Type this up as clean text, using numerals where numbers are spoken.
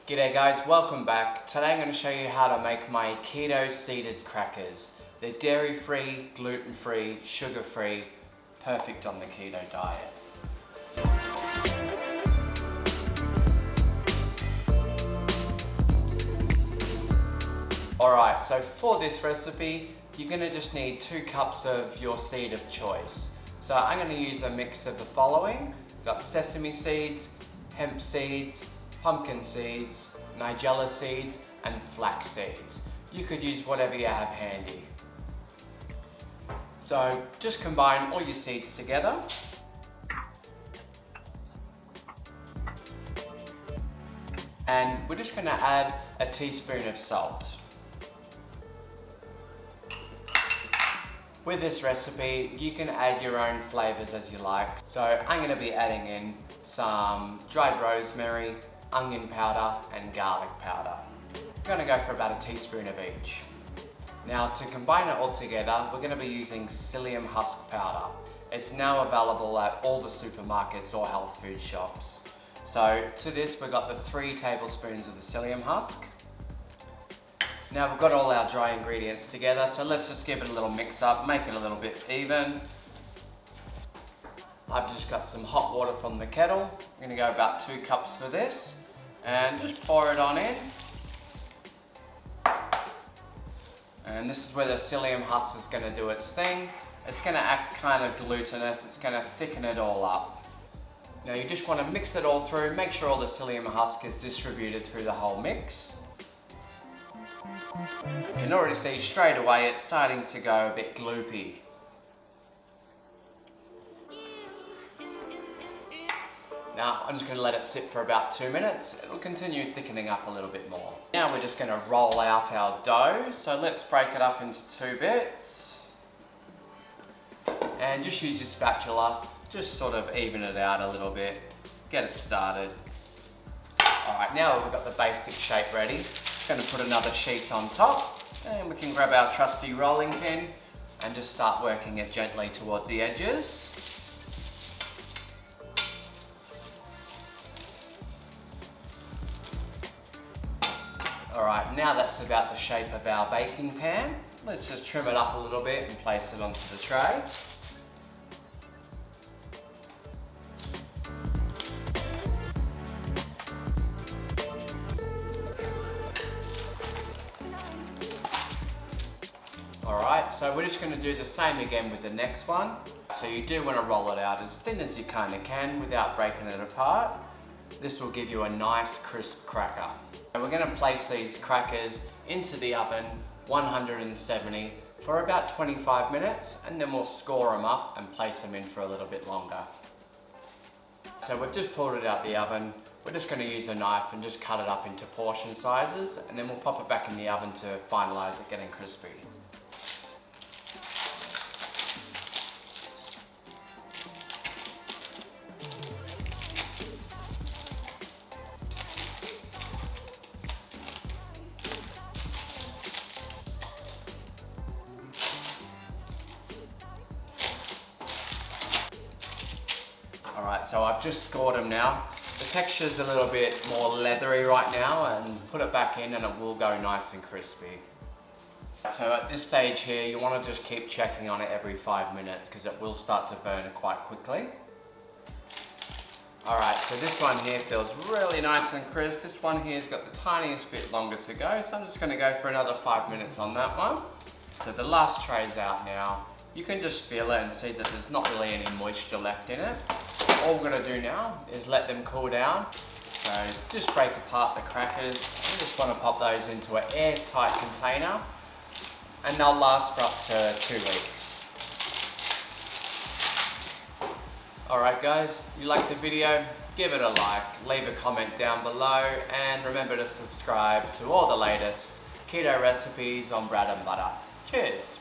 G'day guys, welcome back. Today I'm going to show you how to make my keto seeded crackers. They're dairy free, gluten free, sugar free, perfect on the keto diet. Alright, so for this recipe, you're going to just need 2 cups of your seed of choice. So I'm going to use a mix of the following. We've got sesame seeds, hemp seeds, pumpkin seeds, Nigella seeds, and flax seeds. You could use whatever you have handy. So just combine all your seeds together. And we're just going to add a teaspoon of salt. With this recipe, you can add your own flavors as you like. So I'm going to be adding in some dried rosemary, onion powder, and garlic powder. I'm going to go for about a teaspoon of each. Now to combine it all together, we're going to be using Psyllium husk powder. It's now available at all the supermarkets or health food shops. So to this, we've got the 3 tablespoons of the Psyllium husk. Now we've got all our dry ingredients together, so let's just give it a little mix up, make it a little bit even. I've just got some hot water from the kettle. I'm going to go about 2 cups for this and just pour it on in. And this is where the Psyllium husk is going to do its thing. It's going to act kind of glutinous, it's going to thicken it all up. Now you just want to mix it all through, make sure all the Psyllium husk is distributed through the whole mix. You can already see straight away it's starting to go a bit gloopy. Now I'm just going to let it sit for about 2 minutes. It'll continue thickening up a little bit more. Now we're just going to roll out our dough. So let's break it up into 2 bits. And just use your spatula. Just sort of even it out a little bit. Get it started. Alright, now we've got the basic shape ready. Going to put another sheet on top, and we can grab our trusty rolling pin and just start working it gently towards the edges. Alright, now that's about the shape of our baking pan. Let's just trim it up a little bit and place it onto the tray. Alright, so we're just going to do the same again with the next one. So you do want to roll it out as thin as you kind of can without breaking it apart. This will give you a nice crisp cracker. And we're going to place these crackers into the oven, 170, for about 25 minutes, and then we'll score them up and place them in for a little bit longer. So we've just pulled it out the oven. We're just going to use a knife and just cut it up into portion sizes, and then we'll pop it back in the oven to finalize it getting crispy. Alright, so I've just scored them now. The texture's a little bit more leathery right now, and put it back in and it will go nice and crispy. So at this stage here, you want to just keep checking on it every 5 minutes because it will start to burn quite quickly. Alright, so this one here feels really nice and crisp. This one here's got the tiniest bit longer to go, so I'm just going to go for another 5 minutes on that one. So the last tray's out now. You can just feel it and see that there's not really any moisture left in it. All we're going to do now is let them cool down. So just break apart the crackers. You just want to pop those into an airtight container, and they'll last for up to 2 weeks. Alright guys, you liked the video? Give it a like, leave a comment down below, and remember to subscribe to all the latest keto recipes on bread and butter. Cheers!